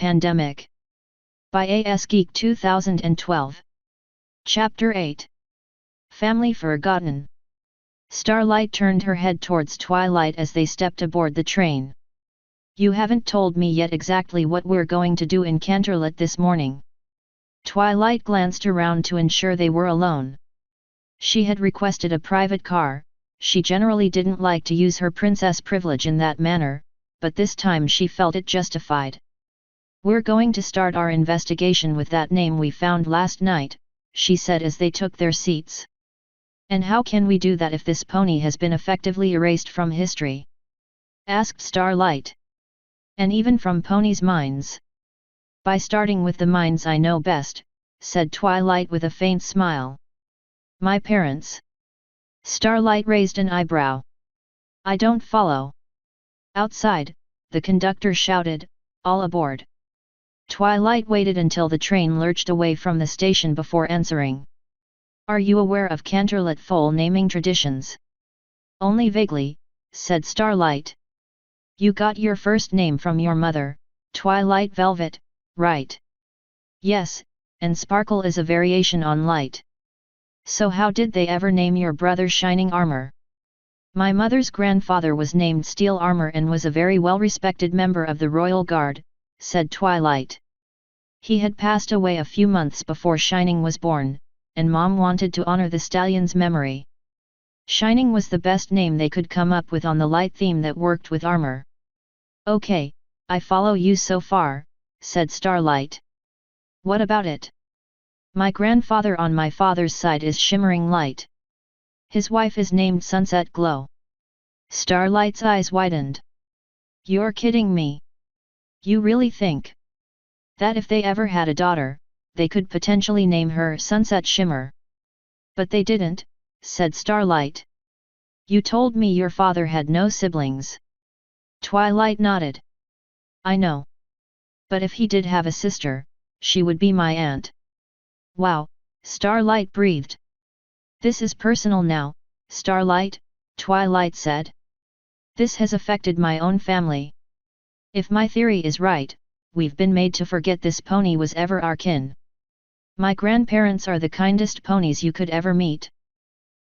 Pandemic. By A.S. Geek 2012. Chapter 8. Family Forgotten. Starlight turned her head towards Twilight as they stepped aboard the train. You haven't told me yet exactly what we're going to do in Canterlot this morning. Twilight glanced around to ensure they were alone. She had requested a private car. She generally didn't like to use her princess privilege in that manner, but this time she felt it justified. We're going to start our investigation with that name we found last night, she said as they took their seats. And how can we do that if this pony has been effectively erased from history? Asked Starlight. And even from ponies' minds. By starting with the minds I know best, said Twilight with a faint smile. My parents. Starlight raised an eyebrow. I don't follow. Outside, the conductor shouted, all aboard. Twilight waited until the train lurched away from the station before answering. Are you aware of Canterlot foal naming traditions? Only vaguely, said Starlight. You got your first name from your mother, Twilight Velvet, right? Yes, and Sparkle is a variation on Light. So how did they ever name your brother Shining Armor? My mother's grandfather was named Steel Armor and was a very well-respected member of the Royal Guard, said Twilight. He had passed away a few months before Shining was born, and Mom wanted to honor the stallion's memory. Shining was the best name they could come up with on the Light theme that worked with armor. Okay, I follow you so far, said Starlight. What about it? My grandfather on my father's side is Shimmering Light. His wife is named Sunset Glow. Starlight's eyes widened. You're kidding me. You really think that if they ever had a daughter, they could potentially name her Sunset Shimmer? But they didn't, said Starlight. You told me your father had no siblings. Twilight nodded. I know. But if he did have a sister, she would be my aunt. Wow, Starlight breathed. This is personal now, Starlight, Twilight said. This has affected my own family. If my theory is right, we've been made to forget this pony was ever our kin. My grandparents are the kindest ponies you could ever meet.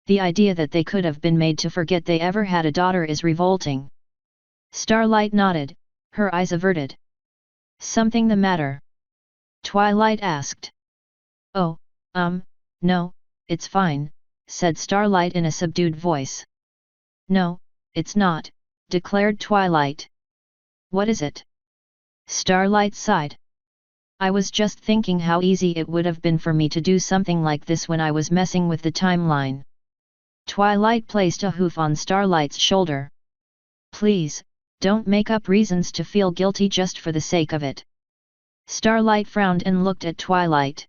The idea that they could have been made to forget they ever had a daughter is revolting. Starlight nodded, her eyes averted. Something the matter? Twilight asked. Oh, no, it's fine, said Starlight in a subdued voice. No, it's not, declared Twilight. What is it? Starlight sighed. I was just thinking how easy it would have been for me to do something like this when I was messing with the timeline. Twilight placed a hoof on Starlight's shoulder. Please, don't make up reasons to feel guilty just for the sake of it. Starlight frowned and looked at Twilight.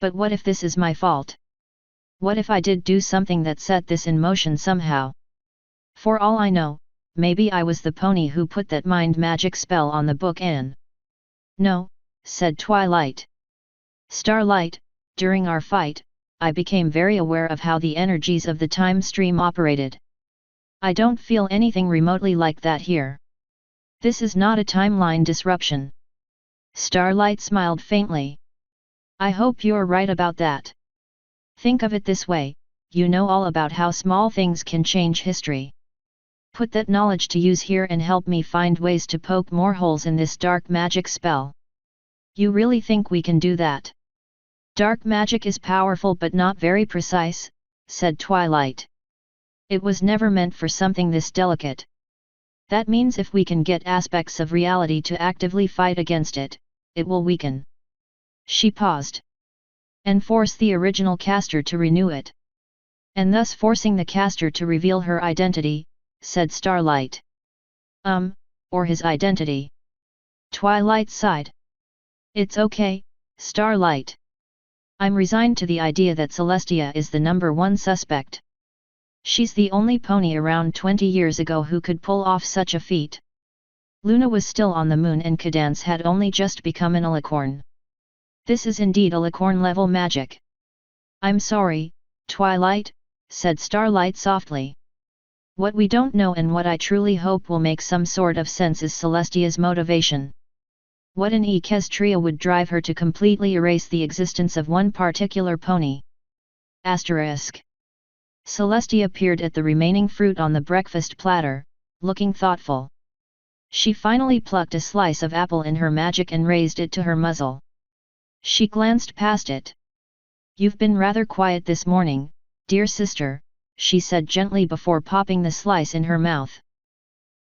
But what if this is my fault? What if I did do something that set this in motion somehow? For all I know, maybe I was the pony who put that mind magic spell on the book and... No, said Twilight. Starlight, during our fight, I became very aware of how the energies of the time stream operated. I don't feel anything remotely like that here. This is not a timeline disruption. Starlight smiled faintly. I hope you're right about that. Think of it this way, you know all about how small things can change history. Put that knowledge to use here and help me find ways to poke more holes in this dark magic spell. You really think we can do that? Dark magic is powerful but not very precise, said Twilight. It was never meant for something this delicate. That means if we can get aspects of reality to actively fight against it, it will weaken. She paused. And force the original caster to renew it. And thus forcing the caster to reveal her identity, said Starlight. Or his identity. Twilight sighed. It's okay, Starlight. I'm resigned to the idea that Celestia is the #1 suspect. She's the only pony around 20 years ago who could pull off such a feat. Luna was still on the moon and Cadance had only just become an alicorn. This is indeed alicorn-level magic. I'm sorry, Twilight, said Starlight softly. What we don't know and what I truly hope will make some sort of sense is Celestia's motivation. What an equestria would drive her to completely erase the existence of one particular pony? Asterisk. Celestia peered at the remaining fruit on the breakfast platter, looking thoughtful. She finally plucked a slice of apple in her magic and raised it to her muzzle. She glanced past it. "You've been rather quiet this morning, dear sister," she said gently before popping the slice in her mouth.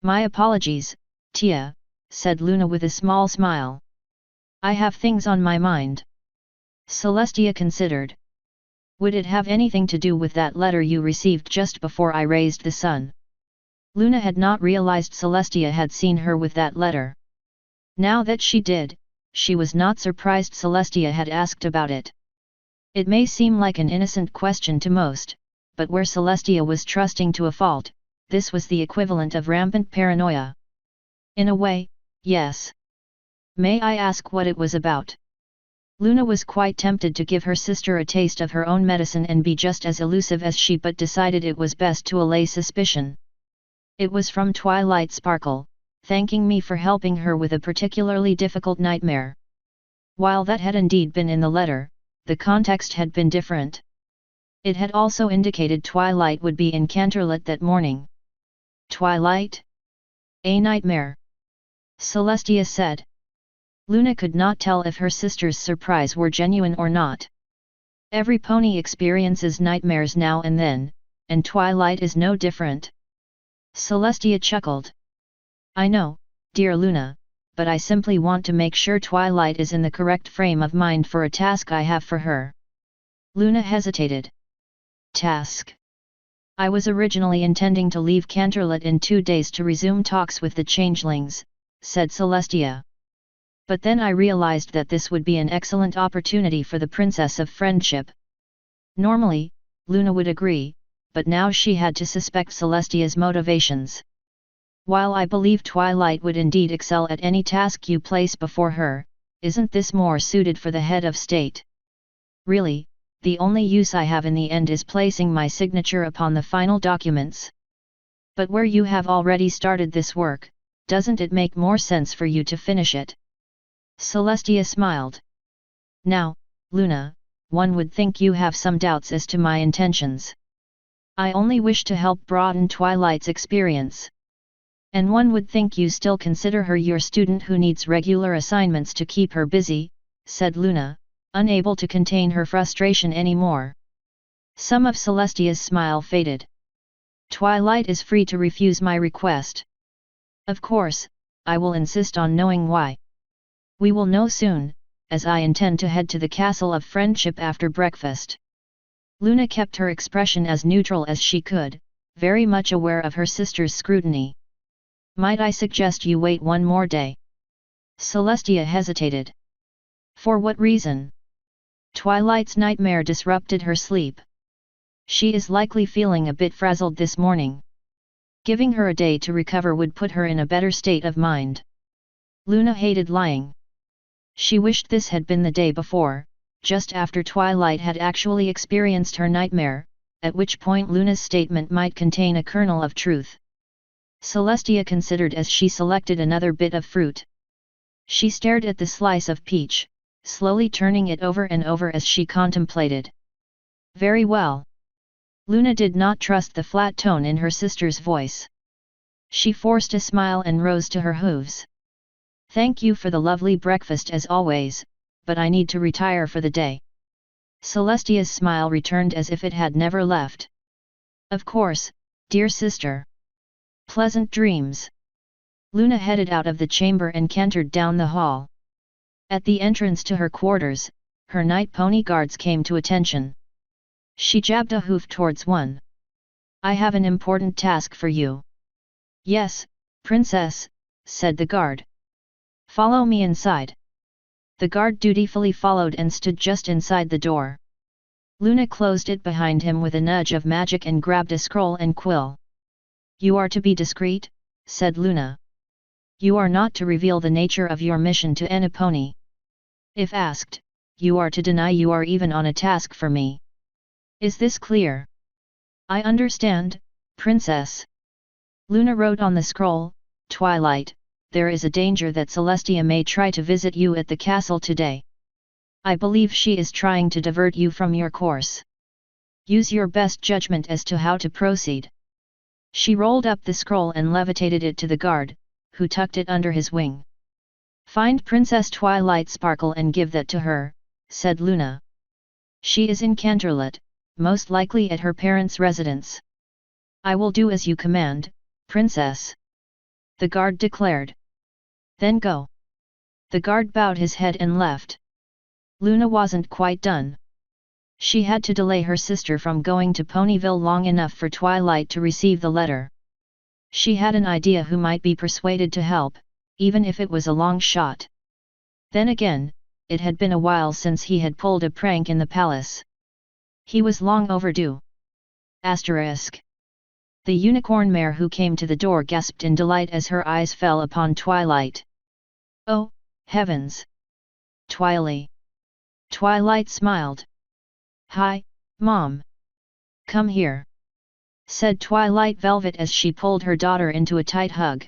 "My apologies, Tia," said Luna with a small smile. "I have things on my mind." Celestia considered. "Would it have anything to do with that letter you received just before I raised the sun?" Luna had not realized Celestia had seen her with that letter. Now that she did, she was not surprised Celestia had asked about it. It may seem like an innocent question to most, but where Celestia was trusting to a fault, this was the equivalent of rampant paranoia. "In a way, yes. May I ask what it was about?" Luna was quite tempted to give her sister a taste of her own medicine and be just as elusive as she, but decided it was best to allay suspicion. "It was from Twilight Sparkle, thanking me for helping her with a particularly difficult nightmare." While that had indeed been in the letter, the context had been different. It had also indicated Twilight would be in Canterlot that morning. "Twilight? A nightmare?" Celestia said. Luna could not tell if her sister's surprise were genuine or not. Every pony experiences nightmares now and then, and Twilight is no different. Celestia chuckled. "I know, dear Luna, but I simply want to make sure Twilight is in the correct frame of mind for a task I have for her." Luna hesitated. "Task? I was originally intending to leave Canterlot in 2 days to resume talks with the changelings," said Celestia. "But then I realized that this would be an excellent opportunity for the Princess of Friendship." Normally, Luna would agree, but now she had to suspect Celestia's motivations. "While I believe Twilight would indeed excel at any task you place before her, isn't this more suited for the head of state? Really, the only use I have in the end is placing my signature upon the final documents. But where you have already started this work, doesn't it make more sense for you to finish it?" Celestia smiled. "Now, Luna, one would think you have some doubts as to my intentions. I only wish to help broaden Twilight's experience. And one would think you still consider her your student who needs regular assignments to keep her busy," said Luna, unable to contain her frustration anymore. Some of Celestia's smile faded. "Twilight is free to refuse my request. Of course, I will insist on knowing why. We will know soon, as I intend to head to the Castle of Friendship after breakfast." Luna kept her expression as neutral as she could, very much aware of her sister's scrutiny. "Might I suggest you wait one more day?" Celestia hesitated. "For what reason?" "Twilight's nightmare disrupted her sleep. She is likely feeling a bit frazzled this morning. Giving her a day to recover would put her in a better state of mind." Luna hated lying. She wished this had been the day before, just after Twilight had actually experienced her nightmare, at which point Luna's statement might contain a kernel of truth. Celestia considered as she selected another bit of fruit. She stared at the slice of peach, slowly turning it over and over as she contemplated. "Very well." Luna did not trust the flat tone in her sister's voice. She forced a smile and rose to her hooves. "Thank you for the lovely breakfast as always, but I need to retire for the day." Celestia's smile returned as if it had never left. "Of course, dear sister. Pleasant dreams." Luna headed out of the chamber and cantered down the hall. At the entrance to her quarters, her night pony guards came to attention. She jabbed a hoof towards one. "I have an important task for you." "Yes, princess," said the guard. "Follow me inside." The guard dutifully followed and stood just inside the door. Luna closed it behind him with a nudge of magic and grabbed a scroll and quill. "You are to be discreet," said Luna. "You are not to reveal the nature of your mission to any pony. If asked, you are to deny you are even on a task for me. Is this clear?" "I understand, princess." Luna wrote on the scroll, "Twilight, there is a danger that Celestia may try to visit you at the castle today. I believe she is trying to divert you from your course. Use your best judgment as to how to proceed." She rolled up the scroll and levitated it to the guard, who tucked it under his wing. "Find Princess Twilight Sparkle and give that to her," said Luna. "She is in Canterlot, most likely at her parents' residence." "I will do as you command, Princess," the guard declared. "Then go." The guard bowed his head and left. Luna wasn't quite done. She had to delay her sister from going to Ponyville long enough for Twilight to receive the letter. She had an idea who might be persuaded to help, even if it was a long shot. Then again, it had been a while since he had pulled a prank in the palace. He was long overdue. Asterisk. The unicorn mare who came to the door gasped in delight as her eyes fell upon Twilight. "Oh, heavens! Twily!" Twilight smiled. "Hi, Mom. Come here," said Twilight Velvet as she pulled her daughter into a tight hug.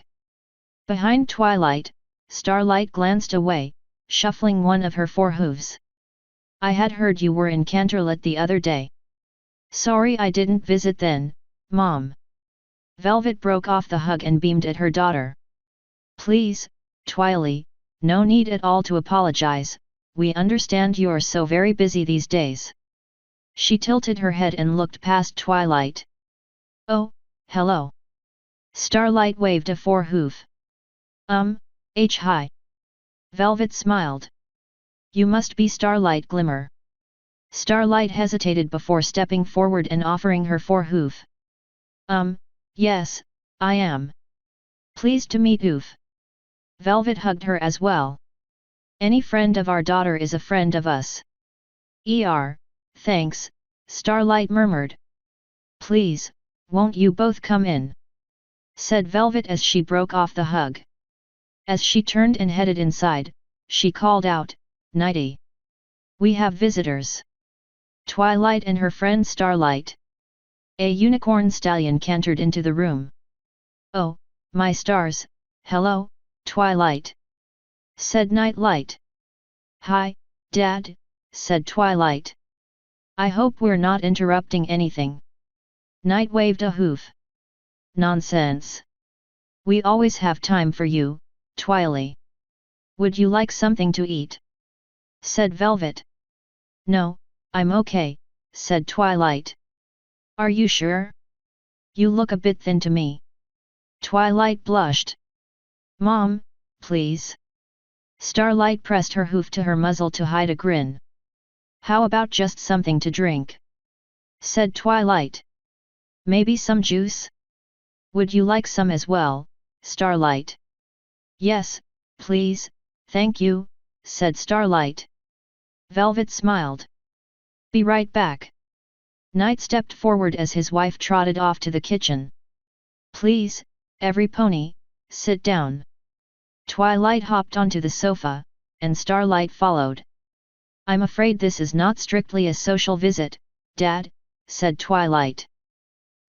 Behind Twilight, Starlight glanced away, shuffling one of her four hooves. "I had heard you were in Canterlot the other day. Sorry I didn't visit then, Mom." Velvet broke off the hug and beamed at her daughter. "Please, Twily, no need at all to apologize, we understand you're so very busy these days." She tilted her head and looked past Twilight. "Oh, hello." Starlight waved a four-hoof. Hi." Velvet smiled. "You must be Starlight Glimmer." Starlight hesitated before stepping forward and offering her four-hoof. Yes, I am. Pleased to meet Oof." Velvet hugged her as well. "Any friend of our daughter is a friend of us." Thanks," Starlight murmured. "Please, won't you both come in?" said Velvet as she broke off the hug. As she turned and headed inside, she called out, "Nighty! We have visitors." Twilight and her friend Starlight. A unicorn stallion cantered into the room. "Oh, my stars, hello, Twilight," said Nightlight. "Hi, Dad," said Twilight. "I hope we're not interrupting anything." Night waved a hoof. "Nonsense. We always have time for you, Twily. Would you like something to eat?" said Velvet. "No, I'm okay," said Twilight. "Are you sure? You look a bit thin to me." Twilight blushed. "Mom, please." Starlight pressed her hoof to her muzzle to hide a grin. "How about just something to drink?" said Twilight. "Maybe some juice? Would you like some as well, Starlight?" "Yes, please, thank you," said Starlight. Velvet smiled. "Be right back." Night stepped forward as his wife trotted off to the kitchen. "Please, every pony, sit down." Twilight hopped onto the sofa, and Starlight followed. "I'm afraid this is not strictly a social visit, Dad," said Twilight.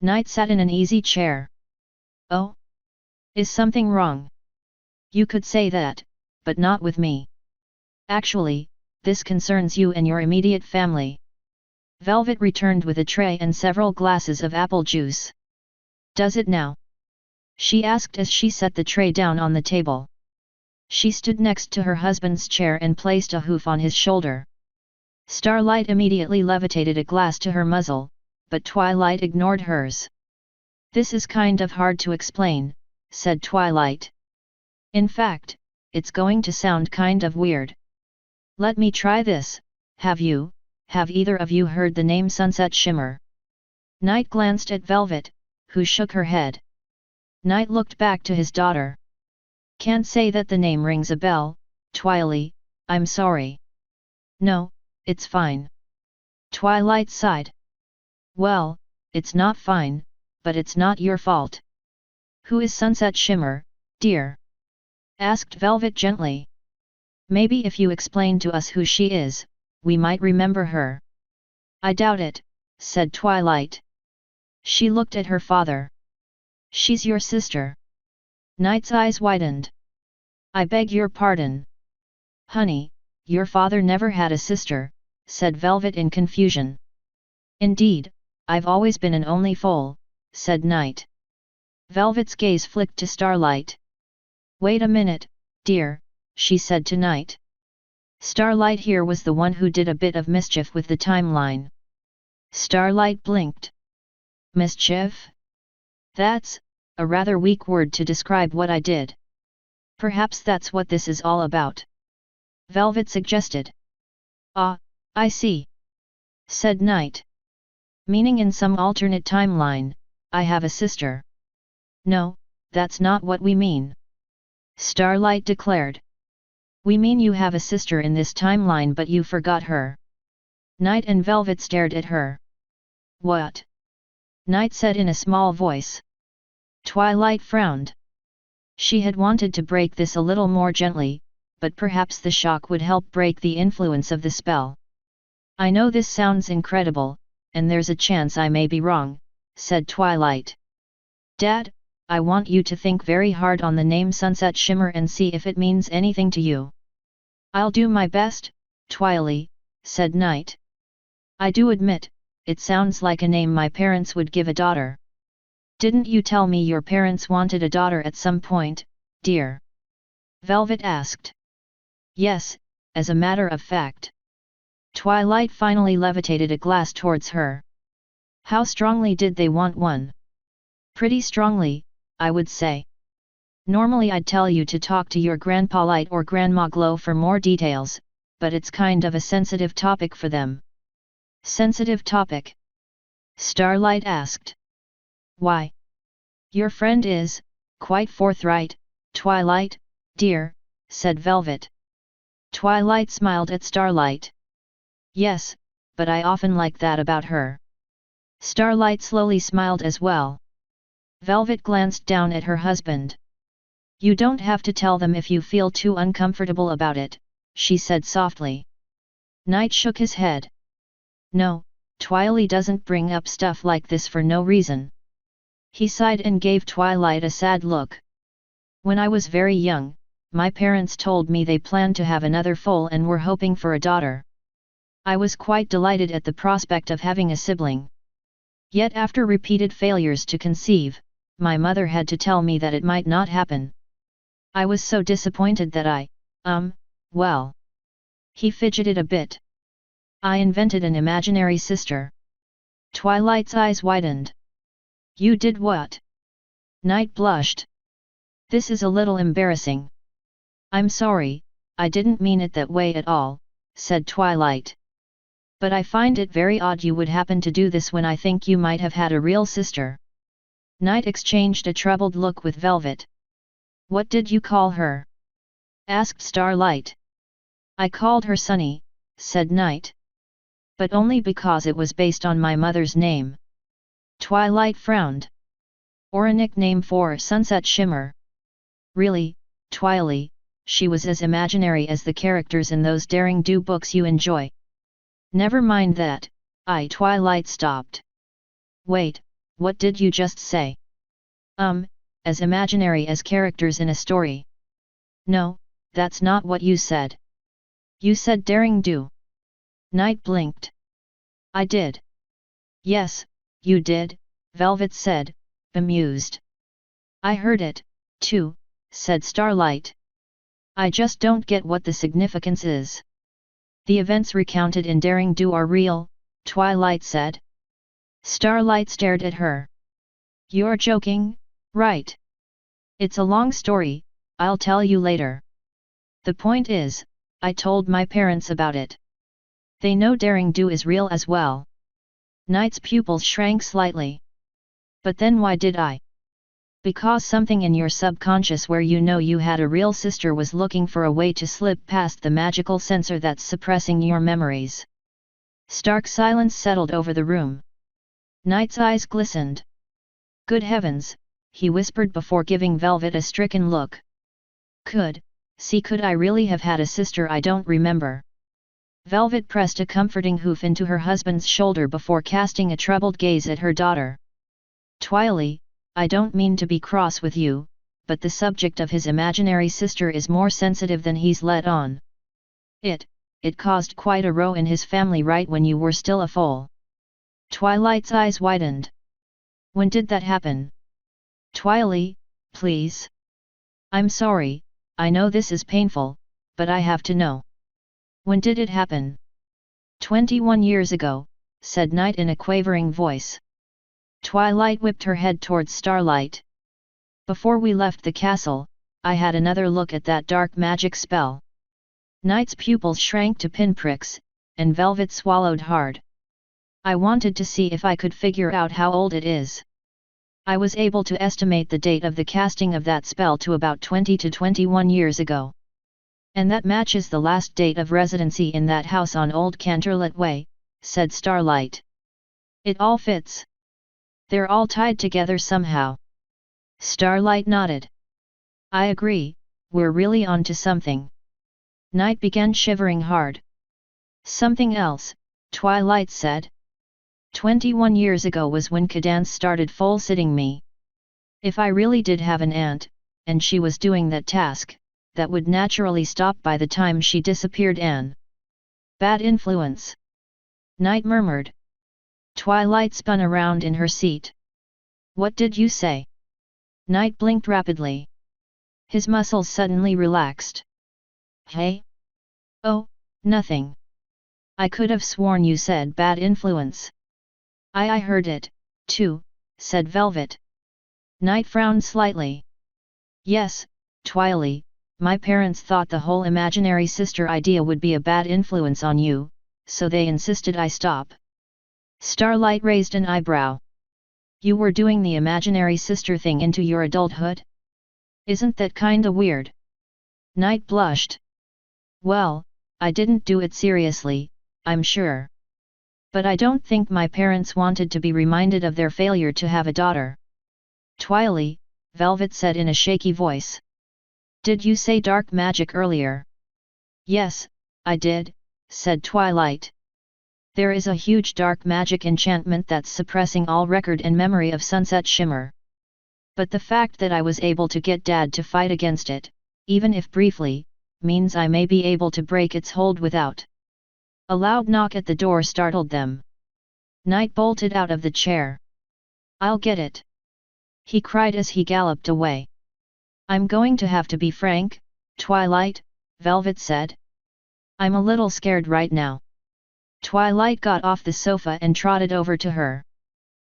Night sat in an easy chair. "Oh? Is something wrong?" "You could say that, but not with me. Actually, this concerns you and your immediate family." Velvet returned with a tray and several glasses of apple juice. "Does it now?" she asked as she set the tray down on the table. She stood next to her husband's chair and placed a hoof on his shoulder. Starlight immediately levitated a glass to her muzzle, but Twilight ignored hers. "This is kind of hard to explain," said Twilight. "In fact, it's going to sound kind of weird. Let me try this. Have either of you heard the name Sunset Shimmer?" Night glanced at Velvet, who shook her head. Night looked back to his daughter. "Can't say that the name rings a bell, Twily, I'm sorry." "No, it's fine." Twilight sighed. "Well, it's not fine, but it's not your fault." "Who is Sunset Shimmer, dear?" asked Velvet gently. "Maybe if you explain to us who she is, we might remember her." "I doubt it," said Twilight. She looked at her father. "She's your sister." Night's eyes widened. I beg your pardon. Honey, your father never had a sister, said Velvet in confusion. Indeed, I've always been an only foal, said Night. Velvet's gaze flicked to Starlight. Wait a minute, dear, she said to Night. Starlight here was the one who did a bit of mischief with the timeline. Starlight blinked. Mischief? That's a rather weak word to describe what I did. Perhaps that's what this is all about. Velvet suggested. Ah, I see, said Night. Meaning in some alternate timeline, I have a sister. No, that's not what we mean. Starlight declared. We mean you have a sister in this timeline but you forgot her. Night and Velvet stared at her. What? Night said in a small voice. Twilight frowned. She had wanted to break this a little more gently, but perhaps the shock would help break the influence of the spell. I know this sounds incredible, and there's a chance I may be wrong, said Twilight. Dad, I want you to think very hard on the name Sunset Shimmer and see if it means anything to you. I'll do my best, Twily, said Night. I do admit, it sounds like a name my parents would give a daughter. Didn't you tell me your parents wanted a daughter at some point, dear? Velvet asked. Yes, as a matter of fact. Twilight finally levitated a glass towards her. How strongly did they want one? Pretty strongly, I would say. Normally I'd tell you to talk to your Grandpa Light or Grandma Glow for more details, but it's kind of a sensitive topic for them. Sensitive topic? Starlight asked. Why? Your friend is, quite forthright, Twilight, dear, said Velvet. Twilight smiled at Starlight. Yes, but I often like that about her. Starlight slowly smiled as well. Velvet glanced down at her husband. You don't have to tell them if you feel too uncomfortable about it, she said softly. Night shook his head. No, Twily doesn't bring up stuff like this for no reason. He sighed and gave Twilight a sad look. When I was very young, my parents told me they planned to have another foal and were hoping for a daughter. I was quite delighted at the prospect of having a sibling. Yet after repeated failures to conceive, my mother had to tell me that it might not happen. I was so disappointed that well. He fidgeted a bit. I invented an imaginary sister. Twilight's eyes widened. You did what? Night blushed. This is a little embarrassing. I'm sorry, I didn't mean it that way at all, said Twilight. But I find it very odd you would happen to do this when I think you might have had a real sister. Night exchanged a troubled look with Velvet. What did you call her? Asked Starlight. I called her Sunny, said Night. But only because it was based on my mother's name. Twilight frowned. Or a nickname for Sunset Shimmer. Really, Twily, she was as imaginary as the characters in those daring-do books you enjoy. Never mind that, Twilight stopped. Wait, what did you just say? As imaginary as characters in a story. No, that's not what you said. You said daring-do. Night blinked. I did. Yes, you did, Velvet said, bemused. I heard it, too, said Starlight. I just don't get what the significance is. The events recounted in Daring Do are real, Twilight said. Starlight stared at her. You're joking, right? It's a long story, I'll tell you later. The point is, I told my parents about it. They know Daring Do is real as well. Night's pupils shrank slightly. But then why did I? Because something in your subconscious where you know you had a real sister was looking for a way to slip past the magical censor that's suppressing your memories. Stark silence settled over the room. Night's eyes glistened. Good heavens, he whispered before giving Velvet a stricken look. Could I really have had a sister I don't remember? Velvet pressed a comforting hoof into her husband's shoulder before casting a troubled gaze at her daughter. Twily, I don't mean to be cross with you, but the subject of his imaginary sister is more sensitive than he's let on. It caused quite a row in his family right when you were still a foal. Twilight's eyes widened. When did that happen? Twily, please. I'm sorry, I know this is painful, but I have to know. When did it happen? 21 years ago, said Night in a quavering voice. Twilight whipped her head towards Starlight. Before we left the castle, I had another look at that dark magic spell. Night's pupils shrank to pinpricks, and Velvet swallowed hard. I wanted to see if I could figure out how old it is. I was able to estimate the date of the casting of that spell to about 20 to 21 years ago. And that matches the last date of residency in that house on Old Canterlot Way, said Starlight. It all fits. They're all tied together somehow. Starlight nodded. I agree, we're really on to something. Night began shivering hard. Something else, Twilight said. 21 years ago was when Cadance started foal-sitting me. If I really did have an aunt, and she was doing that task, that would naturally stop by the time she disappeared. Bad influence. Night murmured. Twilight spun around in her seat. What did you say? Night blinked rapidly. His muscles suddenly relaxed. Hey? Oh, nothing. I could have sworn you said bad influence. I heard it, too, said Velvet. Night frowned slightly. Yes, Twily, my parents thought the whole imaginary sister idea would be a bad influence on you, so they insisted I stop. Starlight raised an eyebrow. You were doing the imaginary sister thing into your adulthood? Isn't that kinda weird? Night blushed. Well, I didn't do it seriously, I'm sure. But I don't think my parents wanted to be reminded of their failure to have a daughter. Twily, Velvet said in a shaky voice. Did you say dark magic earlier? Yes, I did, said Twilight. There is a huge dark magic enchantment that's suppressing all record and memory of Sunset Shimmer. But the fact that I was able to get Dad to fight against it, even if briefly, means I may be able to break its hold without. A loud knock at the door startled them. Night bolted out of the chair. I'll get it! He cried as he galloped away. I'm going to have to be frank, Twilight, Velvet said. I'm a little scared right now. Twilight got off the sofa and trotted over to her.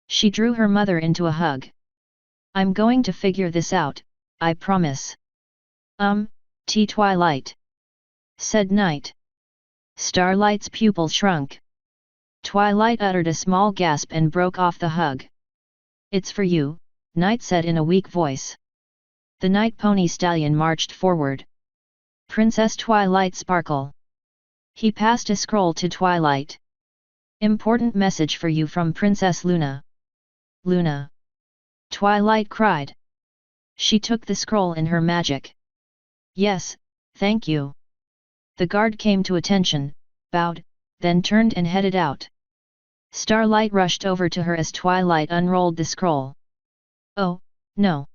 She drew her mother into a hug. I'm going to figure this out, I promise. Twilight, said Night. Starlight's pupil shrunk. Twilight uttered a small gasp and broke off the hug. It's for you, Night said in a weak voice. The night pony stallion marched forward. Princess Twilight Sparkle. He passed a scroll to Twilight. Important message for you from Princess Luna. Luna! Twilight cried. She took the scroll in her magic. Yes, thank you. The guard came to attention, bowed, then turned and headed out. Starlight rushed over to her as Twilight unrolled the scroll. Oh, no!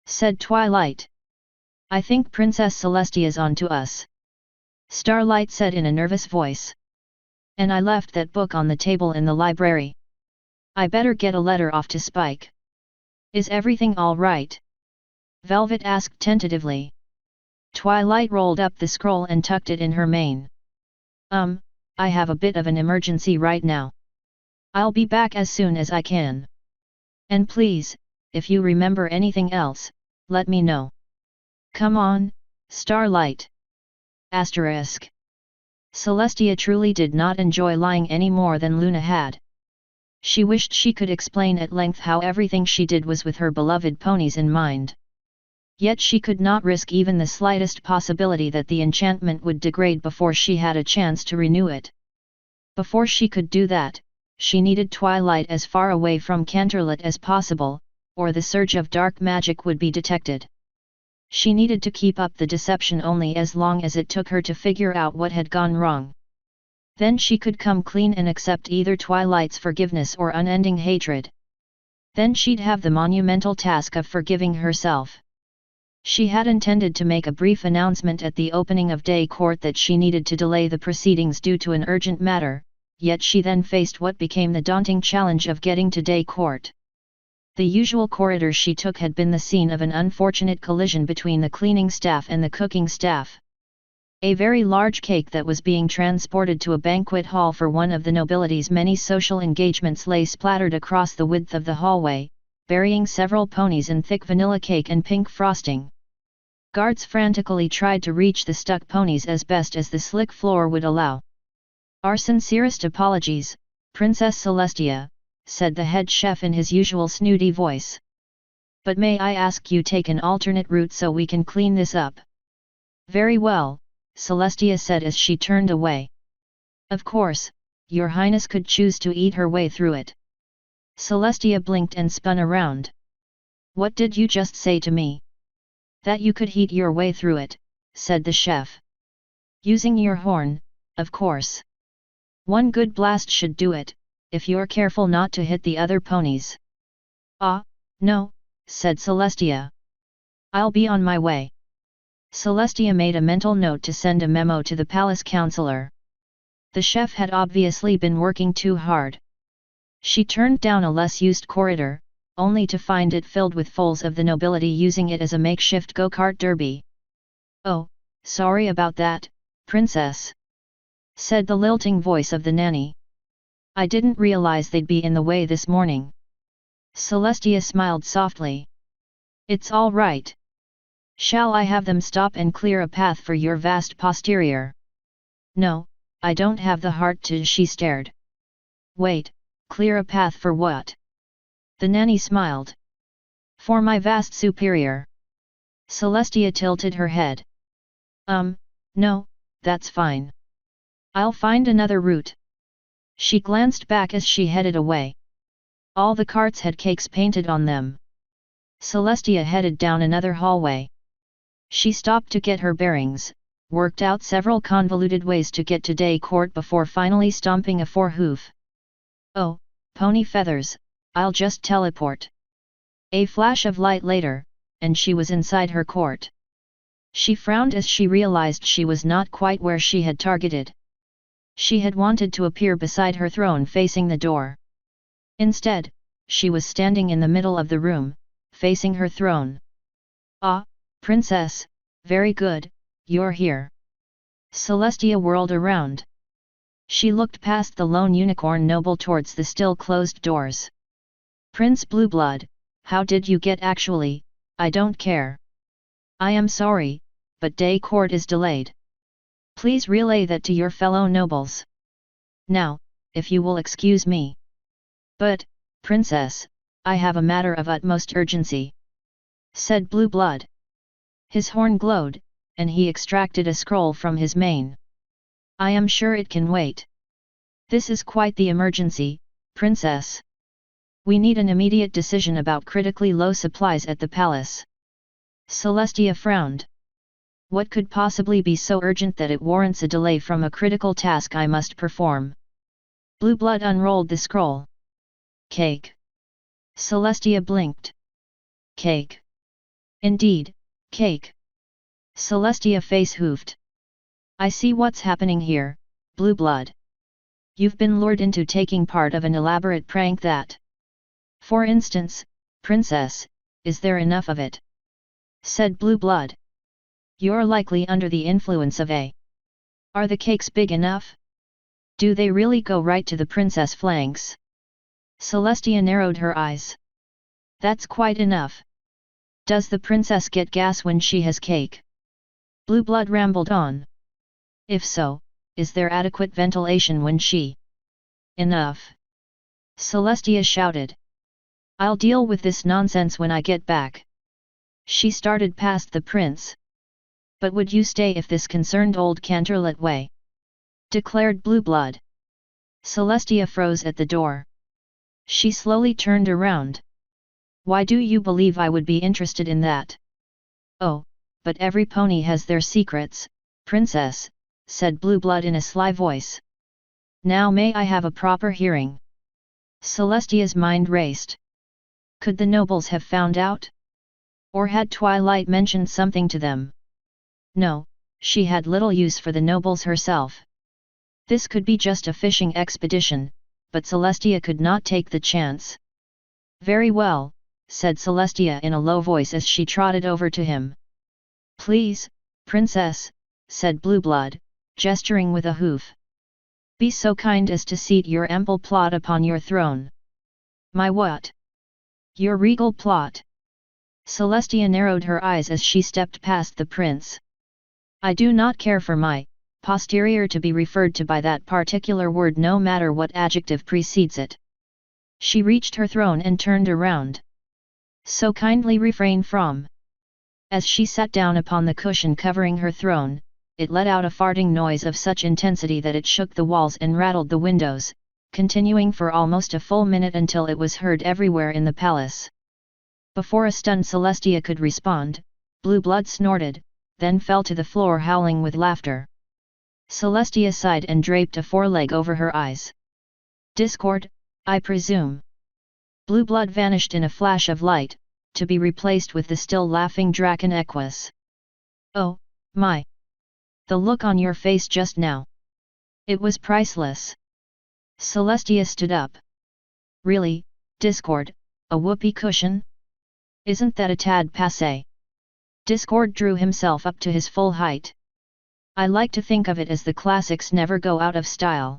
Said Twilight. I think Princess Celestia's on to us. Starlight said in a nervous voice. And I left that book on the table in the library. I better get a letter off to Spike. Is everything all right? Velvet asked tentatively. Twilight rolled up the scroll and tucked it in her mane. I have a bit of an emergency right now. I'll be back as soon as I can. And please, if you remember anything else, let me know. Come on, Starlight. Asterisk. Celestia truly did not enjoy lying any more than Luna had. She wished she could explain at length how everything she did was with her beloved ponies in mind. Yet she could not risk even the slightest possibility that the enchantment would degrade before she had a chance to renew it. Before she could do that, she needed Twilight as far away from Canterlot as possible, or the surge of dark magic would be detected. She needed to keep up the deception only as long as it took her to figure out what had gone wrong. Then she could come clean and accept either Twilight's forgiveness or unending hatred. Then she'd have the monumental task of forgiving herself. She had intended to make a brief announcement at the opening of day court that she needed to delay the proceedings due to an urgent matter, yet she then faced what became the daunting challenge of getting to day court. The usual corridor she took had been the scene of an unfortunate collision between the cleaning staff and the cooking staff. A very large cake that was being transported to a banquet hall for one of the nobility's many social engagements lay splattered across the width of the hallway, burying several ponies in thick vanilla cake and pink frosting. Guards frantically tried to reach the stuck ponies as best as the slick floor would allow. "Our sincerest apologies, Princess Celestia," said the head chef in his usual snooty voice. "But may I ask you take an alternate route so we can clean this up?" "Very well," Celestia said as she turned away. "Of course, your highness could choose to eat her way through it." Celestia blinked and spun around. "What did you just say to me?" "That you could eat your way through it," said the chef. "Using your horn, of course. One good blast should do it, if you're careful not to hit the other ponies." "Ah, no," said Celestia. "I'll be on my way." Celestia made a mental note to send a memo to the palace counselor. The chef had obviously been working too hard. She turned down a less used corridor, only to find it filled with foals of the nobility using it as a makeshift go-kart derby. "Oh, sorry about that, princess," said the lilting voice of the nanny. "I didn't realize they'd be in the way this morning." Celestia smiled softly. "It's all right. Shall I have them stop and clear a path for your vast posterior?" "No, I don't have the heart to," she stared. "Wait, clear a path for what?" The nanny smiled. "For my vast superior." Celestia tilted her head. No, that's fine. I'll find another route." She glanced back as she headed away. All the carts had cakes painted on them. Celestia headed down another hallway. She stopped to get her bearings, worked out several convoluted ways to get to day court before finally stomping a four-hoof. "Oh, pony feathers, I'll just teleport." A flash of light later, and she was inside her court. She frowned as she realized she was not quite where she had targeted. She had wanted to appear beside her throne facing the door. Instead, she was standing in the middle of the room, facing her throne. "Ah, princess, very good, you're here." Celestia whirled around. She looked past the lone unicorn noble towards the still closed doors. "Prince Blueblood, how did you get actually, I don't care. I am sorry, but day court is delayed. Please relay that to your fellow nobles. Now, if you will excuse me." "But, princess, I have a matter of utmost urgency," said Blueblood. His horn glowed, and he extracted a scroll from his mane. "I am sure it can wait. This is quite the emergency, princess. We need an immediate decision about critically low supplies at the palace." Celestia frowned. "What could possibly be so urgent that it warrants a delay from a critical task I must perform?" Blueblood unrolled the scroll. "Cake." Celestia blinked. "Cake. Indeed, cake." Celestia face-hoofed. "I see what's happening here, Blueblood. You've been lured into taking part of an elaborate prank that. For instance, princess, is there enough of it?" said Blueblood. "You're likely under the influence of a. Are the cakes big enough? Do they really go right to the princess flanks?" Celestia narrowed her eyes. "That's quite enough. Does the princess get gas when she has cake?" Blueblood rambled on. "If so, is there adequate ventilation when she—" "Enough!" Celestia shouted. "I'll deal with this nonsense when I get back." She started past the prince. "But would you stay if this concerned old cantor let way?" declared Blueblood. Celestia froze at the door. She slowly turned around. "Why do you believe I would be interested in that?" "Oh, but every pony has their secrets, princess," said Blueblood in a sly voice. "Now may I have a proper hearing?" Celestia's mind raced. Could the nobles have found out? Or had Twilight mentioned something to them? No, she had little use for the nobles herself. This could be just a fishing expedition, but Celestia could not take the chance. Very well, said Celestia in a low voice as she trotted over to him. Please, princess, said Blueblood, gesturing with a hoof. Be so kind as to seat your ample plot upon your throne. My what? Your regal plot. Celestia narrowed her eyes as she stepped past the prince. I do not care for my posterior to be referred to by that particular word no matter what adjective precedes it. She reached her throne and turned around. So kindly refrain from. As she sat down upon the cushion covering her throne, it let out a farting noise of such intensity that it shook the walls and rattled the windows, continuing for almost a full minute until it was heard everywhere in the palace. Before a stunned Celestia could respond, Blueblood snorted, then fell to the floor howling with laughter. Celestia sighed and draped a foreleg over her eyes. Discord, I presume. Blueblood vanished in a flash of light, to be replaced with the still laughing Draken Equus. Oh, my! The look on your face just now. It was priceless. Celestia stood up. Really, Discord, a whoopee cushion? Isn't that a tad passé? Discord drew himself up to his full height. I like to think of it as the classics never go out of style.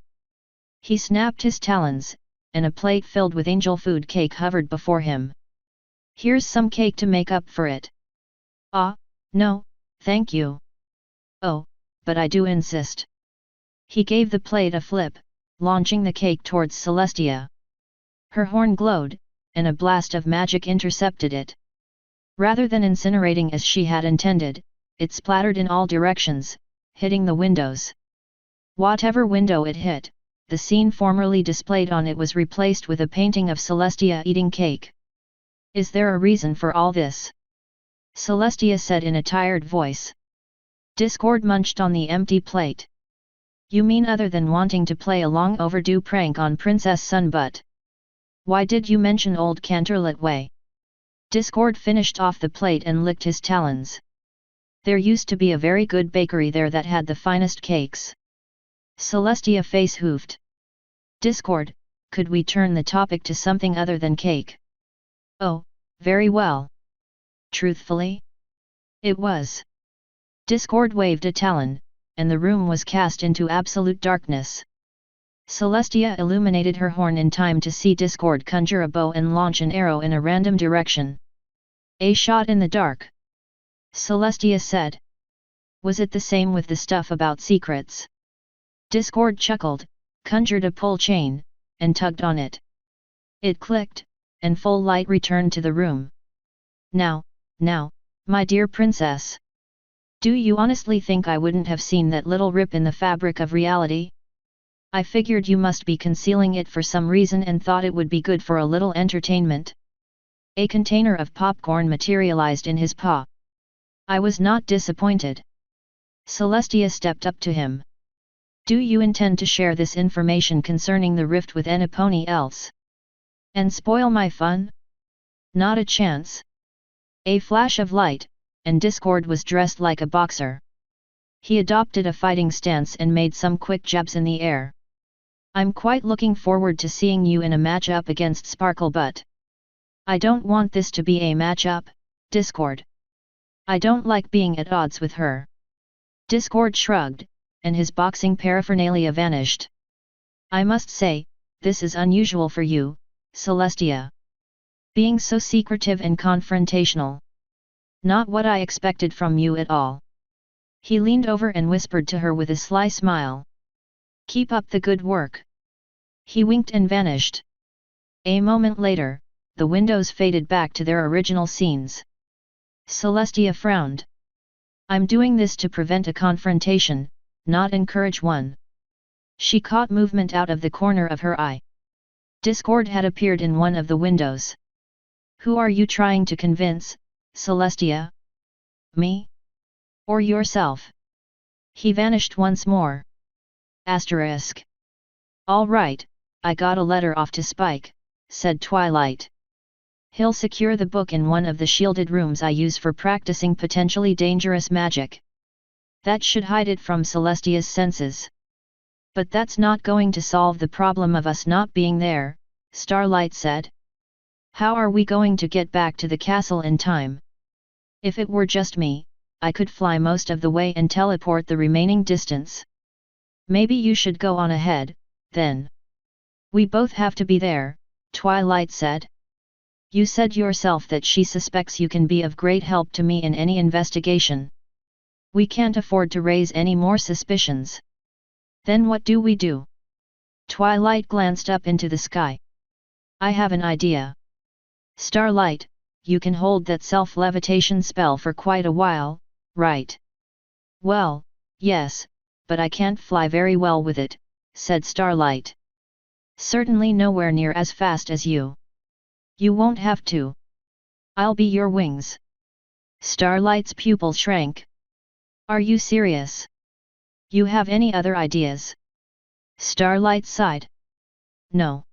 He snapped his talons, and a plate filled with angel food cake hovered before him. Here's some cake to make up for it. Ah, no, thank you. Oh, but I do insist. He gave the plate a flip, launching the cake towards Celestia. Her horn glowed, and a blast of magic intercepted it. Rather than incinerating as she had intended, it splattered in all directions, hitting the windows. Whatever window it hit, the scene formerly displayed on it was replaced with a painting of Celestia eating cake. Is there a reason for all this? Celestia said in a tired voice. Discord munched on the empty plate. You mean other than wanting to play a long overdue prank on Princess Sunbutt? Why did you mention old Canterlot Way? Discord finished off the plate and licked his talons. There used to be a very good bakery there that had the finest cakes. Celestia face hoofed. Discord, could we turn the topic to something other than cake? Oh, very well. Truthfully? It was. Discord waved a talon, and the room was cast into absolute darkness. Celestia illuminated her horn in time to see Discord conjure a bow and launch an arrow in a random direction. A shot in the dark. Celestia said. Was it the same with the stuff about secrets? Discord chuckled, conjured a pull chain, and tugged on it. It clicked, and full light returned to the room. Now, my dear princess. Do you honestly think I wouldn't have seen that little rip in the fabric of reality? I figured you must be concealing it for some reason and thought it would be good for a little entertainment. A container of popcorn materialized in his paw. I was not disappointed. Celestia stepped up to him. Do you intend to share this information concerning the rift with anybody else? And spoil my fun? Not a chance. A flash of light, and Discord was dressed like a boxer. He adopted a fighting stance and made some quick jabs in the air. I'm quite looking forward to seeing you in a match-up against Sparklebutt. I don't want this to be a match-up, Discord. I don't like being at odds with her. Discord shrugged, and his boxing paraphernalia vanished. I must say, this is unusual for you, Celestia. Being so secretive and confrontational. Not what I expected from you at all. He leaned over and whispered to her with a sly smile. Keep up the good work. He winked and vanished. A moment later, the windows faded back to their original scenes. Celestia frowned. I'm doing this to prevent a confrontation, not encourage one. She caught movement out of the corner of her eye. Discord had appeared in one of the windows. Who are you trying to convince, Celestia? Me? Or yourself? He vanished once more. Asterisk. All right, I got a letter off to Spike, said Twilight. He'll secure the book in one of the shielded rooms I use for practicing potentially dangerous magic. That should hide it from Celestia's senses. But that's not going to solve the problem of us not being there, Starlight said. How are we going to get back to the castle in time? If it were just me, I could fly most of the way and teleport the remaining distance. Maybe you should go on ahead, then. We both have to be there, Twilight said. You said yourself that she suspects you can be of great help to me in any investigation. We can't afford to raise any more suspicions. Then what do we do? Twilight glanced up into the sky. I have an idea. Starlight, you can hold that self-levitation spell for quite a while, right? Well, yes, but I can't fly very well with it, said Starlight. Certainly nowhere near as fast as you. You won't have to. I'll be your wings. Starlight's pupil shrank. Are you serious? You have any other ideas? Starlight sighed. No.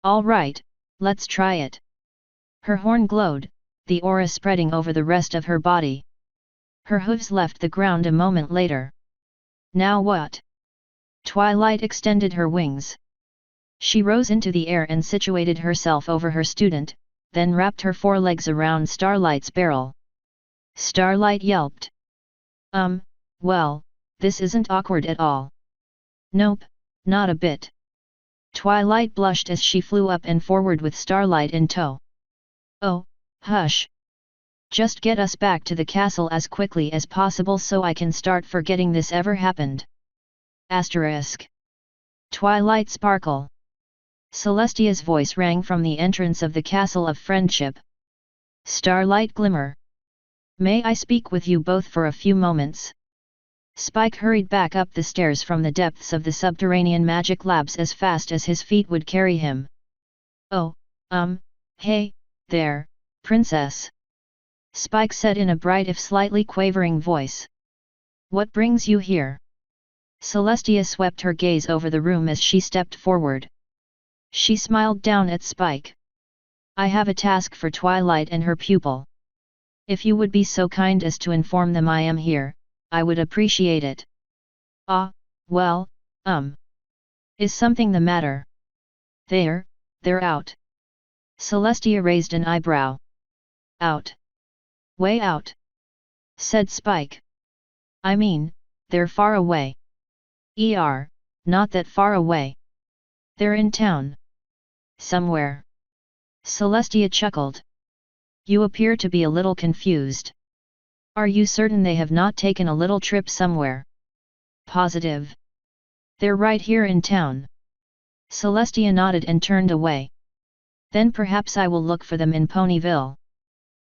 All right, let's try it. Her horn glowed, the aura spreading over the rest of her body. Her hooves left the ground a moment later. Now what? Twilight extended her wings. She rose into the air and situated herself over her student, then wrapped her forelegs around Starlight's barrel. Starlight yelped. Well, this isn't awkward at all. Nope, not a bit. Twilight blushed as she flew up and forward with Starlight in tow. Oh, hush. Just get us back to the castle as quickly as possible so I can start forgetting this ever happened. Asterisk. Twilight sparkle. Celestia's voice rang from the entrance of the Castle of Friendship. Starlight glimmer. May I speak with you both for a few moments? Spike hurried back up the stairs from the depths of the subterranean magic labs as fast as his feet would carry him. Oh, hey, there, princess. Spike said in a bright if slightly quavering voice. What brings you here? Celestia swept her gaze over the room as she stepped forward. She smiled down at Spike. I have a task for Twilight and her pupil. If you would be so kind as to inform them I am here, I would appreciate it. Ah, well, is something the matter? They're out. Celestia raised an eyebrow. Out? Way out? Said Spike. I mean, they're far away. Not that far away. They're in town. Somewhere. Celestia chuckled. You appear to be a little confused. Are you certain they have not taken a little trip somewhere? Positive. They're right here in town. Celestia nodded and turned away. Then perhaps I will look for them in Ponyville.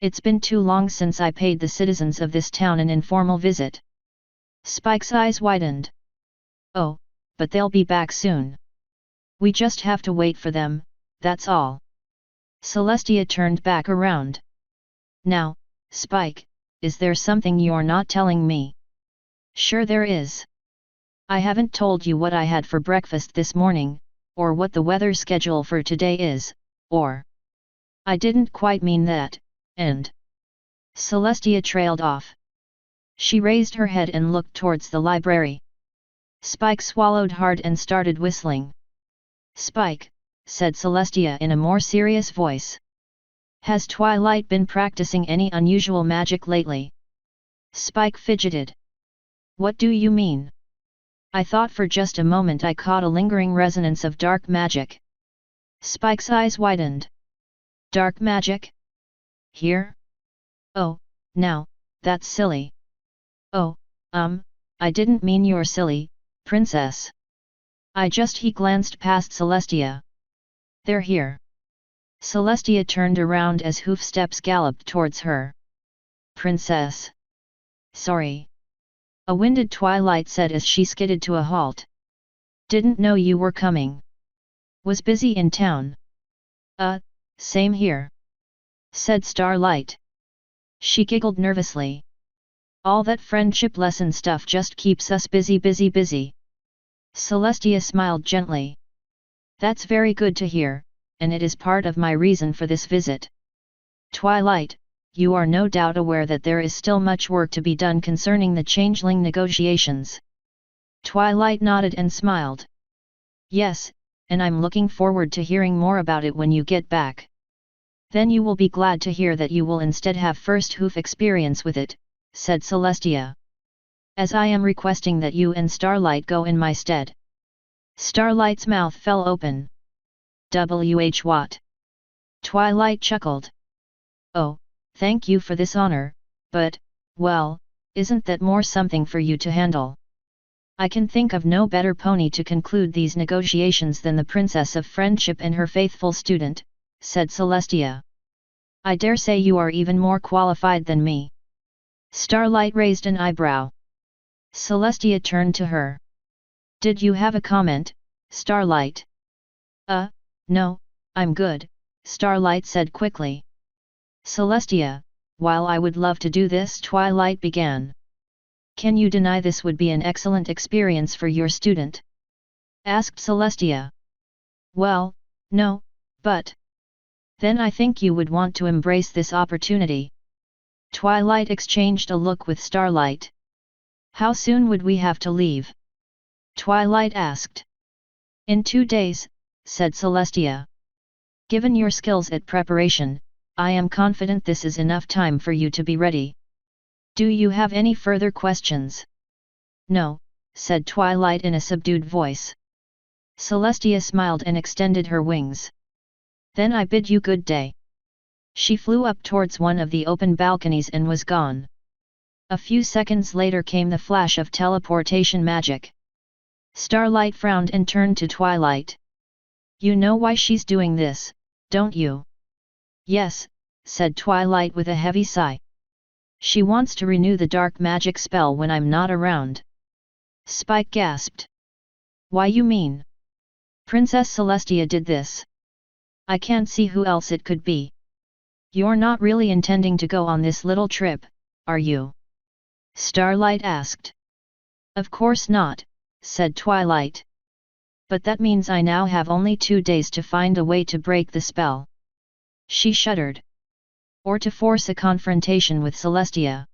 It's been too long since I paid the citizens of this town an informal visit. Spike's eyes widened. Oh, but they'll be back soon. We just have to wait for them, that's all. Celestia turned back around. Now, Spike, is there something you're not telling me? Sure there is. I haven't told you what I had for breakfast this morning, or what the weather schedule for today is, or... I didn't quite mean that, and... Celestia trailed off. She raised her head and looked towards the library. Spike swallowed hard and started whistling. Spike, said Celestia in a more serious voice. Has Twilight been practicing any unusual magic lately? Spike fidgeted. What do you mean? I thought for just a moment I caught a lingering resonance of dark magic. Spike's eyes widened. Dark magic? Here? Oh, now, that's silly. Oh, I didn't mean you're silly, princess. He glanced past Celestia. They're here. Celestia turned around as hoof steps galloped towards her. Princess. Sorry. A winded Twilight said as she skidded to a halt. Didn't know you were coming. Was busy in town. Same here. Said Starlight. She giggled nervously. All that friendship lesson stuff just keeps us busy. Celestia smiled gently. That's very good to hear, and it is part of my reason for this visit. Twilight, you are no doubt aware that there is still much work to be done concerning the changeling negotiations. Twilight nodded and smiled. Yes, and I'm looking forward to hearing more about it when you get back. Then you will be glad to hear that you will instead have first hoof experience with it, said Celestia. As I am requesting that you and Starlight go in my stead. Starlight's mouth fell open. What? Twilight chuckled. Oh, thank you for this honor, but, well, isn't that more something for you to handle? I can think of no better pony to conclude these negotiations than the Princess of Friendship and her faithful student, said Celestia. I dare say you are even more qualified than me. Starlight raised an eyebrow. Celestia turned to her. Did you have a comment, Starlight? No, I'm good, Starlight said quickly. Celestia, while I would love to do this, Twilight began. Can you deny this would be an excellent experience for your student? Asked Celestia. Well, no, but... Then I think you would want to embrace this opportunity. Twilight exchanged a look with Starlight. How soon would we have to leave? Twilight asked. In 2 days, said Celestia. Given your skills at preparation, I am confident this is enough time for you to be ready. Do you have any further questions? No, said Twilight in a subdued voice. Celestia smiled and extended her wings. Then I bid you good day. She flew up towards one of the open balconies and was gone. A few seconds later came the flash of teleportation magic. Starlight frowned and turned to Twilight. You know why she's doing this, don't you? Yes, said Twilight with a heavy sigh. She wants to renew the dark magic spell when I'm not around. Spike gasped. Why you mean? Princess Celestia did this. I can't see who else it could be. You're not really intending to go on this little trip, are you? Starlight asked. Of course not, said Twilight. But that means I now have only 2 days to find a way to break the spell. She shuddered. Or to force a confrontation with Celestia.